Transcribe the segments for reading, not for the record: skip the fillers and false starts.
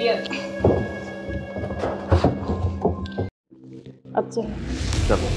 Idiot. अब चलो।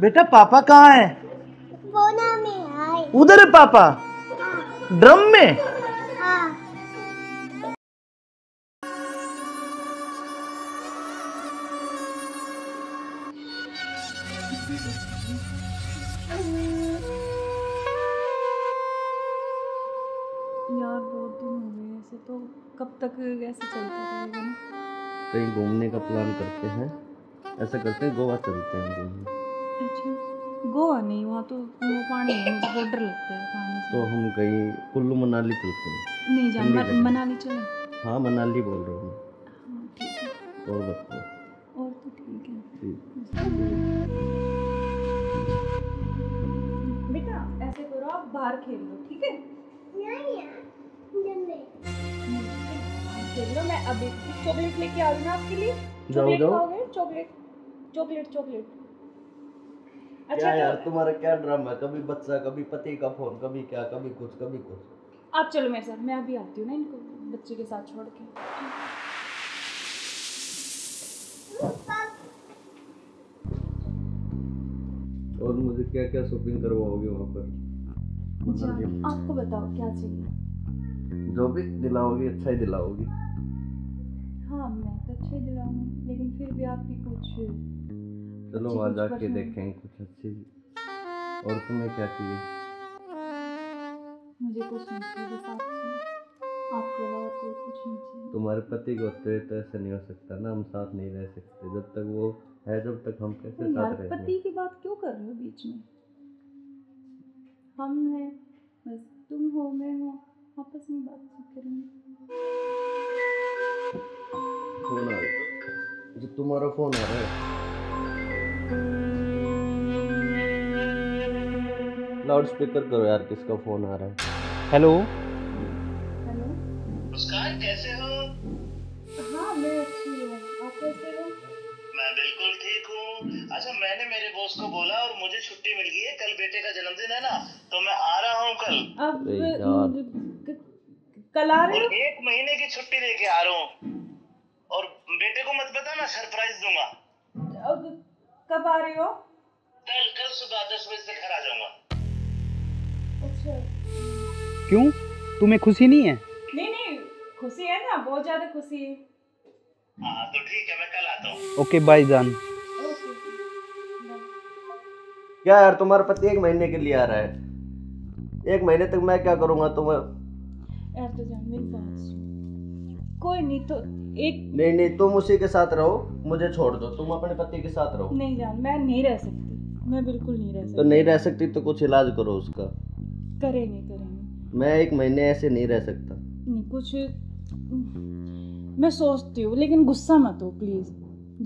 बेटा पापा कहाँ है? बोना में आए। उधर है पापा? हाँ। ड्रम में? हाँ। यार बहुत दिन हो गए ऐसे, तो कब तक ऐसे चलता रहेगा ना? कहीं घूमने का प्लान करते हैं, ऐसा करते हैं गोवा चलते हैं घूमने। अच्छा, गोवा नहीं, वहाँ तो वो पानी है, मुझे बहुत डर लगता है पानी से। तो हम कहीं कुल्लू मनाली चलते हैं। नहीं जान, ठंडी जगह। मनाली चले? हाँ मनाली बोल रहा हूँ। हाँ ठीक है। और बताओ। और तो ठीक है। ठीक। बेटा ऐसे करो, आप बाहर खेल लो, ठीक है? नहीं यार, खेल लो। मैं अभी चॉकलेट लेके आ रही हूँ आपके लिए। जाओ चॉकलेट जाओ। खाओगे? Chocolate chocolate chocolate. अच्छा क्या यार तो तुम्हारा क्या ड्रामा है? कभी बच्चा, कभी पति का फोन, कभी क्या, कभी कुछ कभी कुछ। आप चलो मेरे साथ, मैं अभी आती हूँ ना इनको बच्चे के साथ छोड़ के। और मुझे क्या क्या शॉपिंग करवाओगे वहाँ पर? मनाली में? आपको बताओ क्या चाहिए? जो भी दिलाओगी अच्छा ही दिलाओगी। हाँ मैं तो अच्छे ही दिलाऊंगी, लेकिन फिर भी आपकी कुछ चलो अच्छी वहाँ कुछ जाके पसंद। देखेंगे कुछ अच्छी। और तुम्हें क्या चाहिए? मुझे कुछ नहीं चाहिए, बस आप चाहिए। आपके अलावा कोई कुछ नहीं चाहिए। तुम्हारे पति को होते तो ऐसा नहीं हो सकता ना, हम साथ नहीं रह सकते जब तक वो है, जब तक हम कैसे तो यार साथ रहेंगे? पति की बात क्यों कर रहे हो बीच में? हम हैं, बस तुम हो मैं हूँ, आपस में बातचीत करेंगे। फोन आ रहा है, जो तुम्हारा फोन आ रहा है। लाउड स्पीकर करो यार, किसका फोन आ रहा है? हेलो। हेलो मुस्कान, कैसे हो? हाँ मैं अच्छी हूँ, आप कैसे हो? मैं बिल्कुल ठीक हूँ। अच्छा, मैंने मेरे बॉस को बोला और मुझे छुट्टी मिल गई है। कल बेटे का जन्मदिन है ना, तो मैं आ रहा हूँ कल। अब अरे यार। कल आ रहे और हो? 1 महीने की छुट्टी लेके आ रहा हूँ। और बेटे को मत बताना, सरप्राइज दूंगा। अब कब आ रहे हो? कल कल सुबह 10 बजे से घर आ जाऊंगा। अच्छा। क्यों, तुम्हें खुशी नहीं है? नहीं नहीं, खुशी है ना, बहुत ज्यादा खुशी है। हाँ तो ठीक है, मैं कल आता हूँ। ओके बाय जान। Okay bye. क्या यार, तुम्हारा पति 1 महीने के लिए आ रहा है? 1 महीने तक मैं क्या करूंगा तुम्हें? यार तो जान मेरी बात सुन, कोई नहीं तो एक नहीं नहीं, तुम उसी के साथ रहो, मुझे छोड़ दो, तुम अपने पति के साथ रहो। नहीं जान, मैं नहीं रह सकती, मैं बिल्कुल नहीं रह सकती। तो नहीं रह सकती तो कुछ इलाज करो उसका। करेंगे करेंगे। मैं 1 महीने ऐसे नहीं रह सकता। नहीं कुछ मैं सोचती हूँ, लेकिन गुस्सा मत हो प्लीज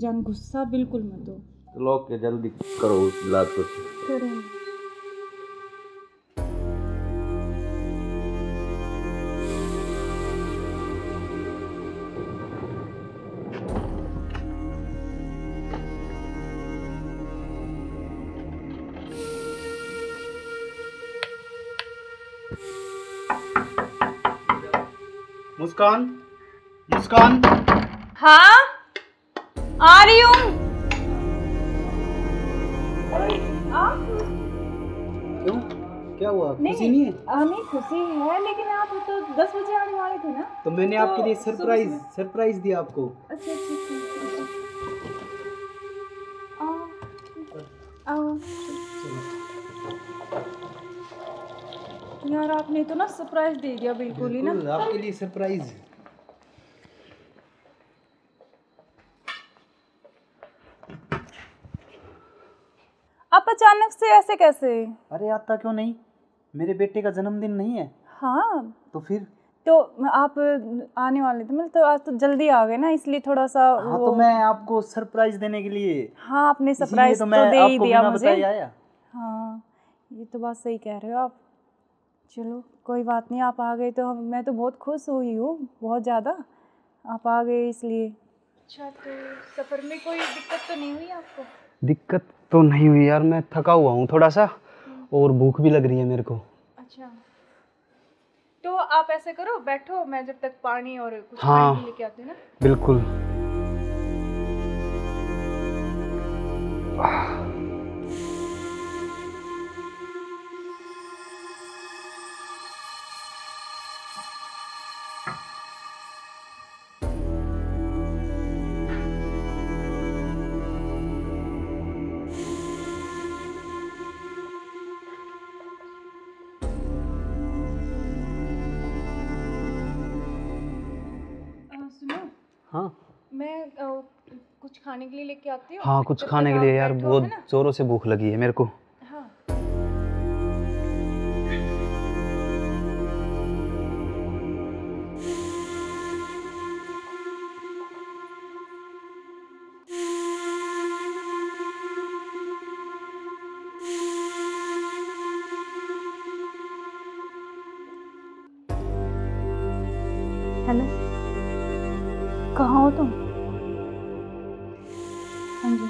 जान, गुस्सा बिल्कुल मत हो। चलो ओके, जल्दी करो उस इलाज को। करेंगे। मुस्कान, मुस्कान। हाँ आ रही हूँ। क्यों, क्या हुआ? खुशी नहीं है? नहीं खुशी है, लेकिन आप तो 10 बजे आने वाले थे ना। तो मैंने तो आपके लिए सुबह- सरप्राइज दिया आपको। अच्छा अच्छा अच्छा। आओ यार, आपने तो ना सरप्राइज दे दिया बिल्कुल ही ना। बिल्कुल आपके लिए सरप्राइज। आप अचानक से ऐसे कैसे? अरे आता क्यों नहीं, मेरे बेटे का जन्मदिन नहीं है? हाँ तो फिर? तो आप आने वाले थे, मतलब तो आज तो जल्दी आ गए ना, इसलिए थोड़ा सा हाँ तो मैं आपको सरप्राइज देने के लिए। हाँ आपने सरप्राइज तो तो मैं दे ही आपको दिया बिना मुझे। बताए आया। हाँ ये तो बात सही कह रहे हो आप। चलो कोई बात नहीं, आप आ गए तो मैं तो बहुत खुश हुई हूँ, बहुत ज़्यादा। आप आ गए इसलिए। अच्छा तो सफ़र में कोई दिक्कत तो नहीं हुई आपको? दिक्कत तो नहीं हुई यार, मैं थका हुआ हूँ थोड़ा सा, और भूख भी लग रही है मेरे को। अच्छा तो आप ऐसे करो, बैठो, मैं जब तक पानी और कुछ हाँ। खाने के लेके आती हूँ ना। बिल्कुल। सुनो, हाँ मैं कुछ खाने के लिए लेके आती हूँ। हाँ, कुछ जब खाने तक के लिए आप यार बैठो, बहुत है ना? जोरों से भूख लगी है मेरे को। हाँ। हेलो, कहाँ हो तुम? हाँ जी,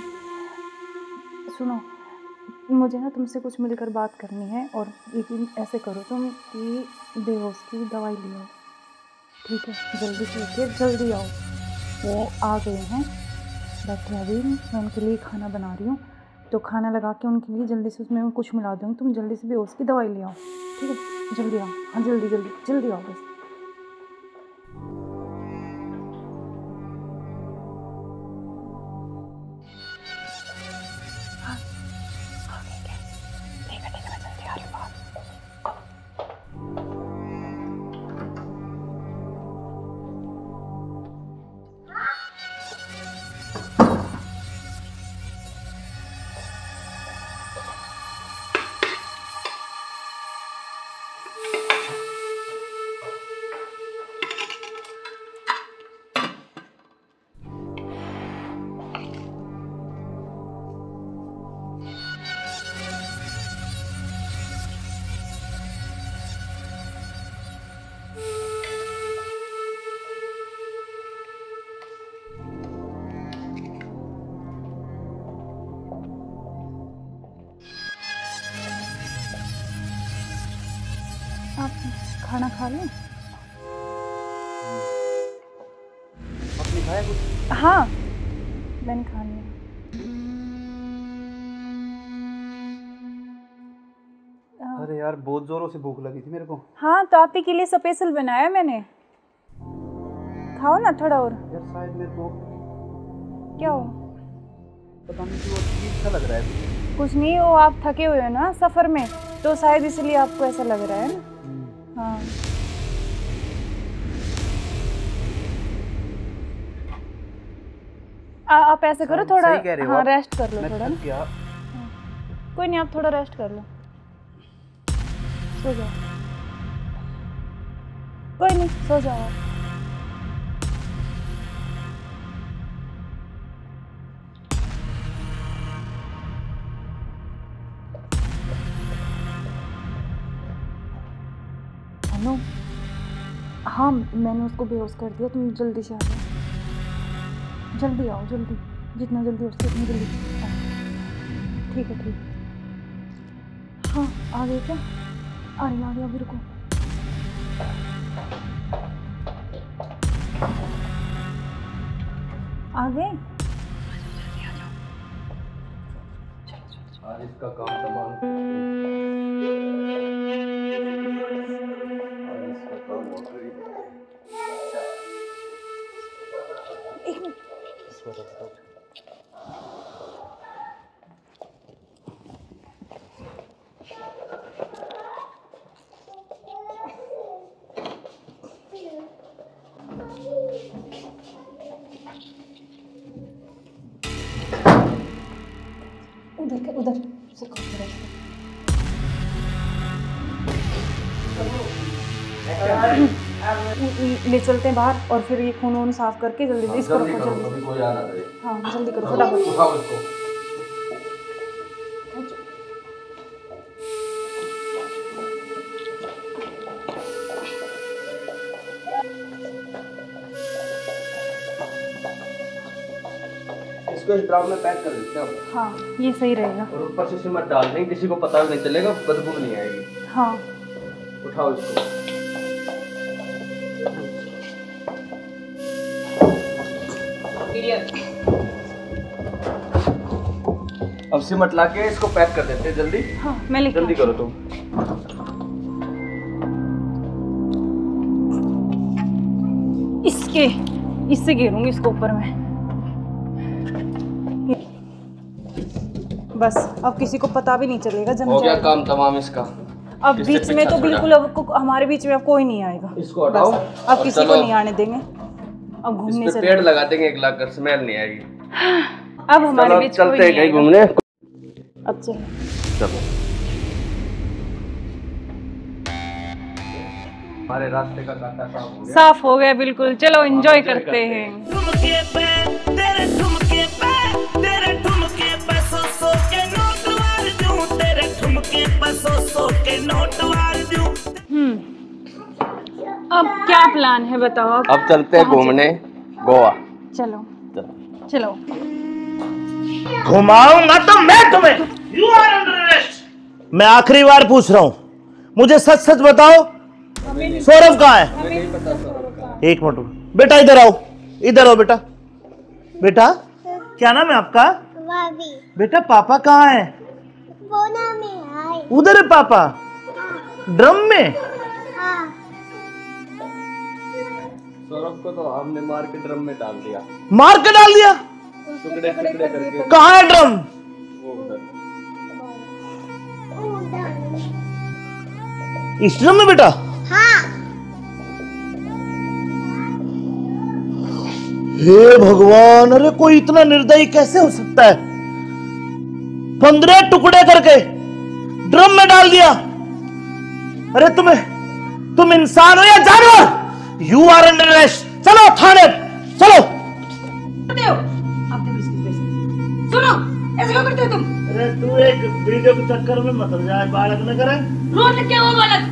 सुनो, मुझे ना तुमसे कुछ मिलकर बात करनी है। और लेकिन ऐसे करो तुम कि बेहोश की दवाई ले आओ, ठीक है? जल्दी से लेके जल्दी आओ। वो आ गए हैं, बैठे अभी, मैं उनके लिए खाना बना रही हूँ। तो खाना लगा के उनके लिए जल्दी से उसमें कुछ मिला दूँगी। तुम जल्दी से बेहोश की दवाई ले आओ, ठीक है? जल्दी आओ, हाँ जल्दी जल्दी जल्दी आओ बस। आप खाना खा लें? आपने खाया कुछ? हाँ, मैंने खा लिया। अरे यार बहुत जोरों से भूख लगी थी मेरे को। हाँ, तो आप ही के लिए स्पेशल बनाया मैंने। खाओ ना थोड़ा और। यार शायद मेरे को क्या हो? पता नहीं क्यों अजीब सा लग रहा है मुझे। कुछ नहीं, वो आप थके हुए हो ना सफ़र में, तो शायद इसलिए आपको ऐसा लग रहा है ना। हाँ, आप ऐसे करो, थोड़ा सही कह रहे हो हाँ आप। रेस्ट कर लो मैं थोड़ा थक ना। गया। कोई नहीं, आप थोड़ा रेस्ट कर लो, सो जाओ। कोई नहीं, सो जाओ आप। हेलो, हाँ मैंने उसको बेहोश कर दिया, तुम जल्दी से आ जाओ, जल्दी आओ, जल्दी, जितना जल्दी हो सके उतनी जल्दी आओ। ठीक है, ठीक है। हाँ, आ गए क्या? आ गया, अभी रुको। आ गए? आज इसका काम तमाम। आज इसका काम हो गई। एक मिनट, उधर से करो, ले चलते हैं बाहर, और फिर ये खून वून साफ करके जल्दी से इसको जल्दी रखो, करो, जल्दी। कभी कोई आ ना करे। हाँ जल्दी करो फटाफट। उठाओ इसको। इसको इस ड्राम में पैक कर देते हैं। हाँ ये सही रहेगा। और ऊपर से सिमट डाल देंगे, किसी को पता भी नहीं चलेगा, बदबू भी नहीं आएगी। हाँ उठाओ इसको। अब सिमट ला के इसको पैक कर देते हैं जल्दी। हाँ मैं लेके जल्दी करो तुम। इससे घेरूंगी इसको ऊपर में। बस अब किसी को पता भी नहीं चलेगा जब हो गया काम तमाम इसका। अब बीच में तो बिल्कुल अब हमारे बीच में अब कोई नहीं आएगा। इसको हटाओ। अब किसी को नहीं आने देंगे। अब घूमने चले पेड़ लगा देंगे एक लाकर, स्मेल नहीं आएगी। अब हमारे बीच चलते हैं कहीं घूमने। अब चलो हमारे रास्ते का कांटा साफ हो गया बिल्कुल। चलो एंजॉय करते हैं। अब क्या प्लान है बताओ? अब चलते हैं घूमने गोवा। चलो चलो। घुमाऊंगा तो मैं तुम्हें। You are under arrest। मैं आखिरी बार पूछ रहा हूँ, मुझे सच सच बताओ, सौरभ कहाँ है? एक मिनट बेटा, इधर आओ, इधर आओ बेटा। बेटा क्या नाम है आपका? भाभी बेटा पापा कहाँ है? बोना में आए। उधर है पापा, ड्रम में। हाँ सौरभ को तो हमने मार के ड्रम में डाल दिया। मार के डाल दिया? टुकड़े टुकड़े करके। कहाँ है ड्रम? वो उधर। इस ड्रम में बेटा? हाँ हे भगवान, अरे कोई इतना निर्दयी कैसे हो सकता है? 15 टुकड़े करके ड्रम में डाल दिया। अरे तुम इंसान हो या जानवर? You are under arrest. चलो थाने चलो। सुनो ऐसे क्यों करते हो तुम? अरे तू एक वीडियो के चक्कर में मत जाए, बालक न करे। रोड क्या वो बालक?